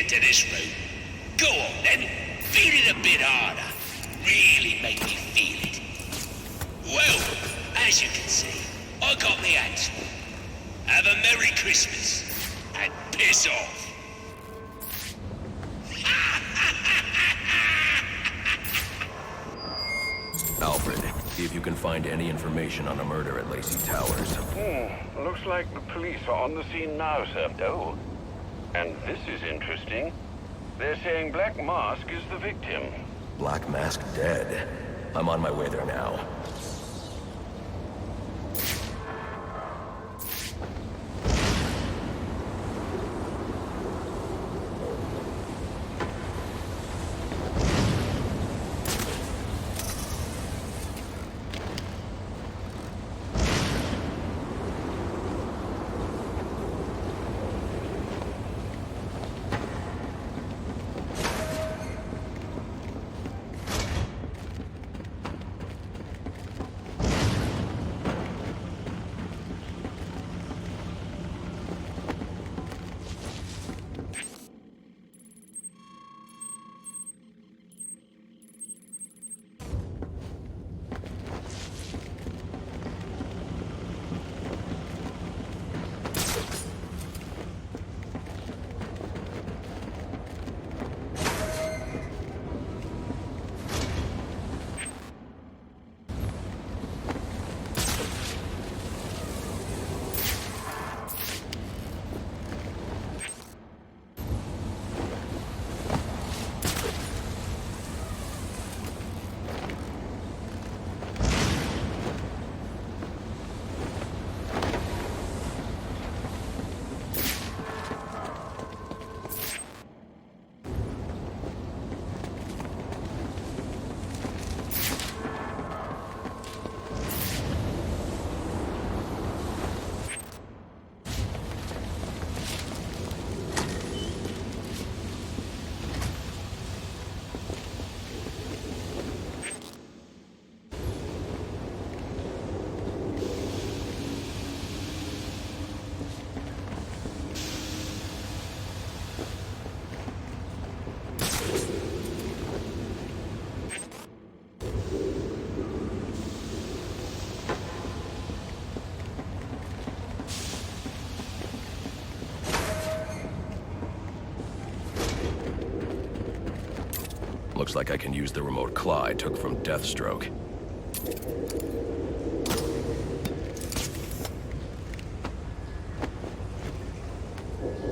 into this room. Go on then, beat it a bit harder. Really make me feel it. Well, as you can see, I got me hands full. Have a Merry Christmas, and piss off. Alfred, see if you can find any information on a murder at Lacey Towers. Looks like the police are on the scene now, sir. Oh, and this is interesting. They're saying Black Mask is the victim. Black Mask dead. I'm on my way there now. Looks like I can use the remote claw I took from Deathstroke.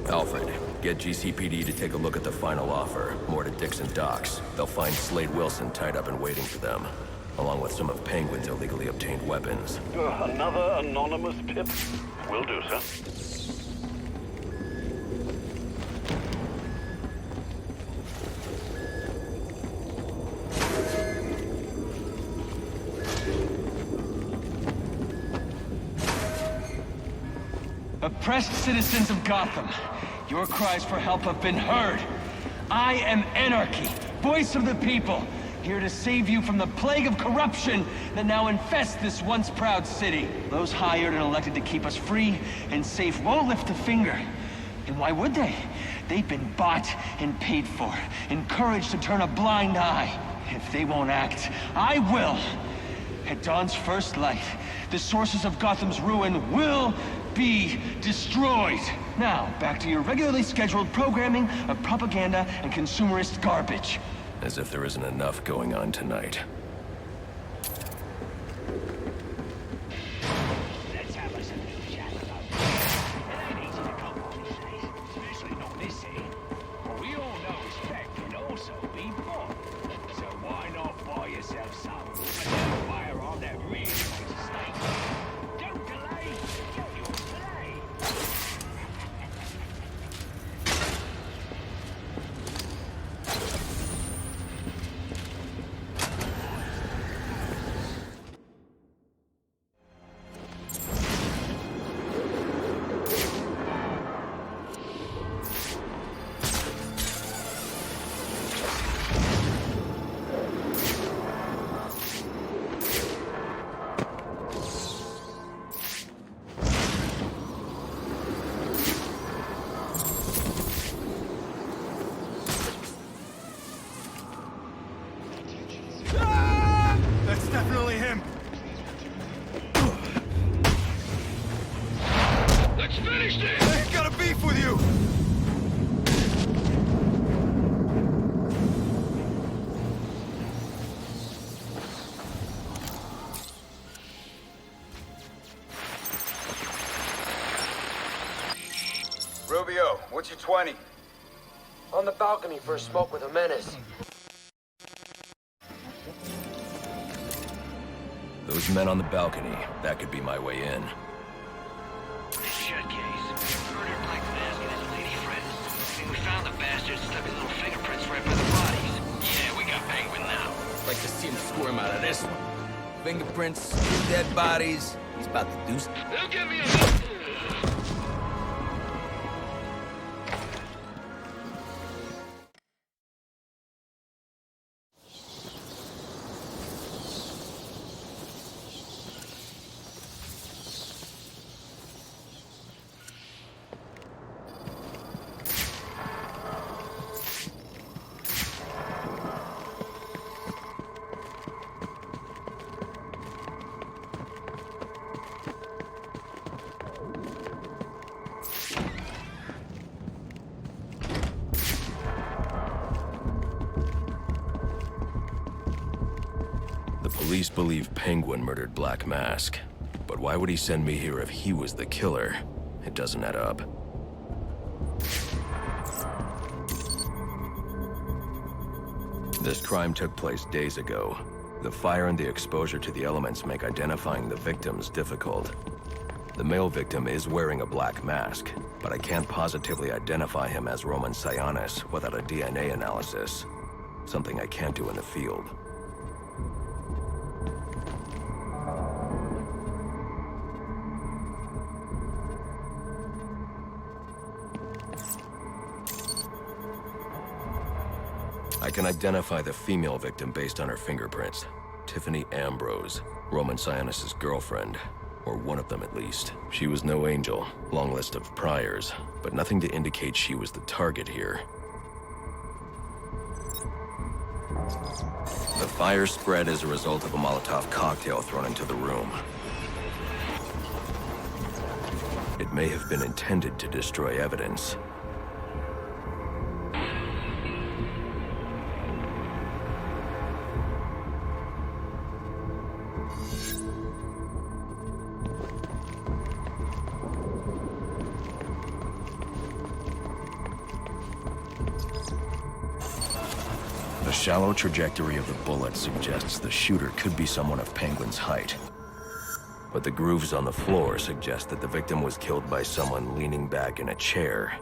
Alfred, get GCPD to take a look at the final offer. More to Dixon Docks. They'll find Slade Wilson tied up and waiting for them, along with some of Penguin's illegally obtained weapons. Another anonymous tip? Will do, sir. Oppressed citizens of Gotham, your cries for help have been heard. I am Anarchy, voice of the people, here to save you from the plague of corruption that now infests this once proud city. Those hired and elected to keep us free and safe won't lift a finger. And why would they? They've been bought and paid for, encouraged to turn a blind eye. If they won't act, I will. At dawn's first light, the sources of Gotham's ruin will be destroyed. Now, back to your regularly scheduled programming of propaganda and consumerist garbage. As if there isn't enough going on tonight. Let's have us a little chat about this. It ain't easy to come by these days, especially not this city. But we all know respect can also be bought. So why not buy yourself some? And then fire on that really makes a stake. Don't delay, get your play. 20. On the balcony for a smoke with a menace. Those men on the balcony, that could be my way in. Shut case. Murdered Black Mask and his lady friend. We found the bastard, stuck his little fingerprints right by the bodies. Yeah, we got Penguin now. Like to see him squirm out of this one. Fingerprints, dead bodies. He's about to do something. They'll give me a... Police believe Penguin murdered Black Mask. But why would he send me here if he was the killer? It doesn't add up. This crime took place days ago. The fire and the exposure to the elements make identifying the victims difficult. The male victim is wearing a black mask, but I can't positively identify him as Roman Sionis without a DNA analysis. Something I can't do in the field. I can identify the female victim based on her fingerprints. Tiffany Ambrose, Roman Sionis' girlfriend, or one of them at least. She was no angel, long list of priors, but nothing to indicate she was the target here. The fire spread as a result of a Molotov cocktail thrown into the room. It may have been intended to destroy evidence. The shallow trajectory of the bullet suggests the shooter could be someone of Penguin's height. But the grooves on the floor suggest that the victim was killed by someone leaning back in a chair.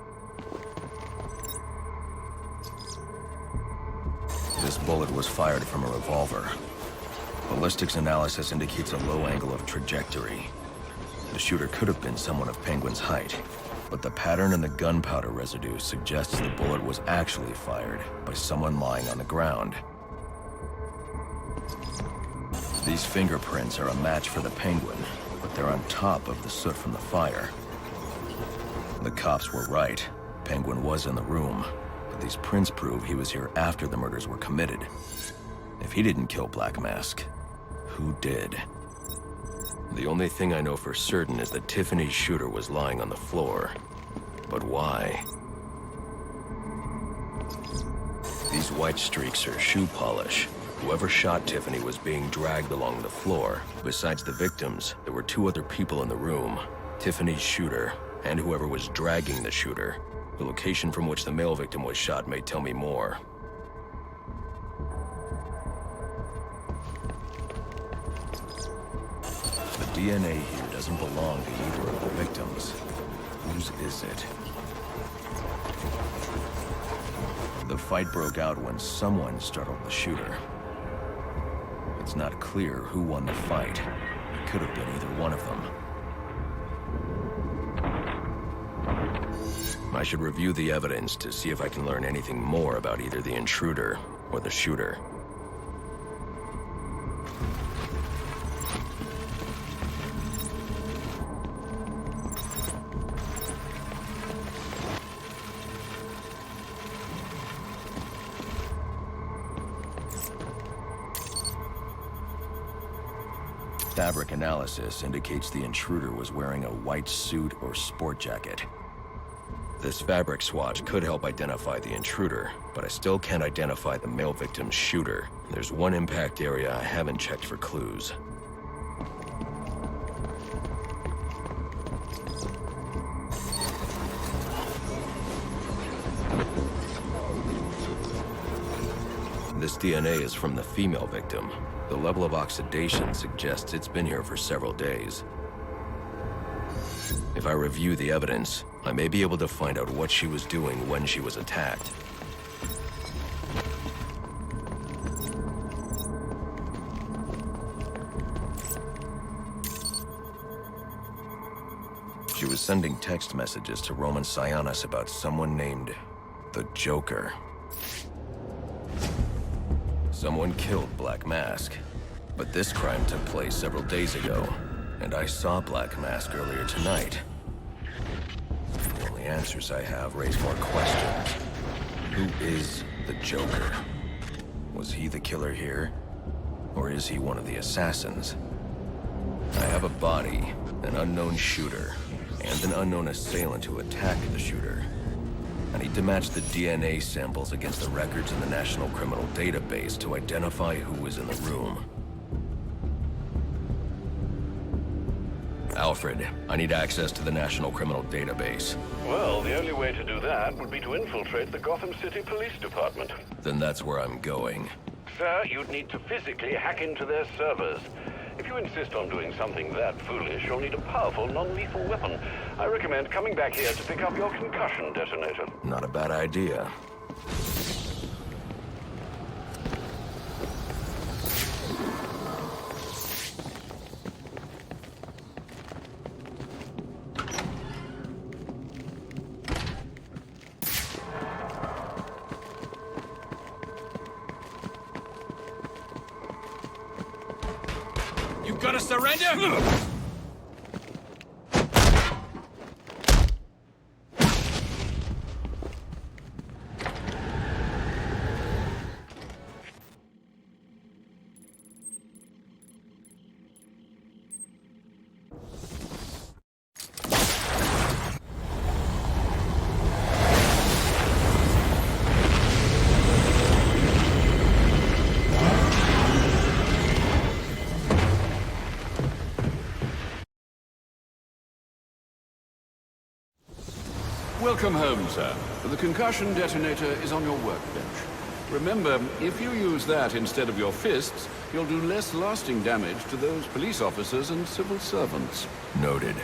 This bullet was fired from a revolver. Ballistics analysis indicates a low angle of trajectory. The shooter could have been someone of Penguin's height. But the pattern in the gunpowder residue suggests the bullet was actually fired by someone lying on the ground. These fingerprints are a match for the Penguin, but they're on top of the soot from the fire. The cops were right. Penguin was in the room, but these prints prove he was here after the murders were committed. If he didn't kill Black Mask, who did? The only thing I know for certain is that Tiffany's shooter was lying on the floor. But why? These white streaks are shoe polish. Whoever shot Tiffany was being dragged along the floor. Besides the victims, there were two other people in the room. Tiffany's shooter, and whoever was dragging the shooter. The location from which the male victim was shot may tell me more. The DNA here doesn't belong to either of the victims. Whose is it? The fight broke out when someone startled the shooter. It's not clear who won the fight. It could have been either one of them. I should review the evidence to see if I can learn anything more about either the intruder or the shooter. Fabric analysis indicates the intruder was wearing a white suit or sport jacket. This fabric swatch could help identify the intruder, but I still can't identify the male victim's shooter. There's one impact area I haven't checked for clues. This DNA is from the female victim. The level of oxidation suggests it's been here for several days. If I review the evidence, I may be able to find out what she was doing when she was attacked. She was sending text messages to Roman Sionis about someone named the Joker. Someone killed Black Mask, but this crime took place several days ago, and I saw Black Mask earlier tonight. The only answers I have raise more questions. Who is the Joker? Was he the killer here? Or is he one of the assassins? I have a body, an unknown shooter, and an unknown assailant who attacked the shooter. I need to match the DNA samples against the records in the National Criminal Database to identify who was in the room. Alfred, I need access to the National Criminal Database. Well, the only way to do that would be to infiltrate the Gotham City Police Department. Then that's where I'm going. Sir, you'd need to physically hack into their servers. If you insist on doing something that foolish, you'll need a powerful, non-lethal weapon. I recommend coming back here to pick up your concussion detonator. Not a bad idea. You gonna surrender? Welcome home, sir. The concussion detonator is on your workbench. Remember, if you use that instead of your fists, you'll do less lasting damage to those police officers and civil servants. Noted.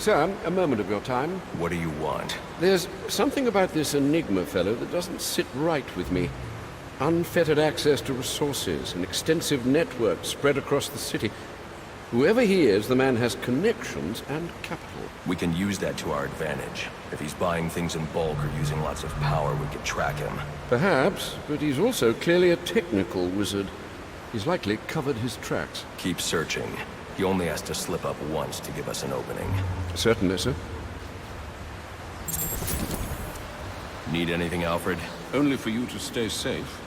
Sir, a moment of your time. What do you want? There's something about this Enigma fellow that doesn't sit right with me. Unfettered access to resources, an extensive network spread across the city. Whoever he is, the man has connections and capital. We can use that to our advantage. If he's buying things in bulk or using lots of power, we can track him. Perhaps, but he's also clearly a technical wizard. He's likely covered his tracks. Keep searching. He only has to slip up once to give us an opening. Certainly, sir. Need anything, Alfred? Only for you to stay safe.